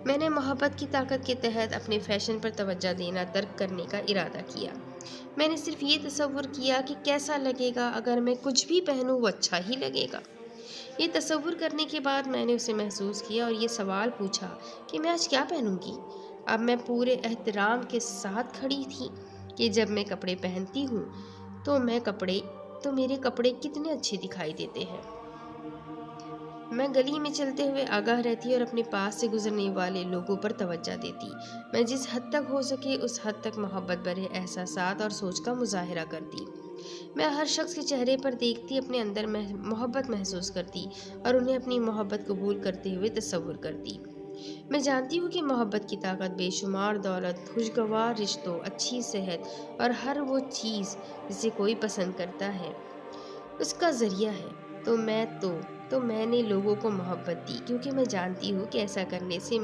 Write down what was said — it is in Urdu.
میں نے محبت کی طاقت کے تحت اپنے فیشن پر توجہ دینا ترک کرنے کا ارادہ کیا۔ میں نے صرف یہ تصور کیا کہ کیسا لگے گا اگر میں کچھ بھی پہنوں وہ اچھا ہی لگے گا۔ یہ تصور کرنے کے بعد میں نے اسے محسوس کیا اور یہ سوال پوچھا کہ میں آج کیا پہنوں گی۔ اب میں پورے احترام کے ساتھ کھڑی تھی کہ جب میں کپڑے پہنتی ہوں تو میرے کپڑے کتنے اچھے دکھائی دیتے ہیں۔ میں گلی میں چلتے ہوئے آگاہ رہتی اور اپنے پاس سے گزرنے والے لوگوں پر توجہ دیتی۔ میں جس حد تک ہو سکے اس حد تک محبت بھرے احساسات اور سوچ کا مظاہرہ کرتی۔ میں ہر شخص کے چہرے پر دیکھتی، اپنے اندر محبت محسوس کرتی اور انہیں اپنی محبت قبول کرتے ہوئے تصور کرتی۔ میں جانتی ہوں کہ محبت کی طاقت بے شمار دولت، خوشگوار رشتوں، اچھی صحت اور ہر وہ چیز جسے کوئی پسند کرتا ہے اس کا ذریعہ ہے۔ تو میں نے لوگوں کو محبت دی کیونکہ میں جانتی ہوں کہ ایسا کرنے سے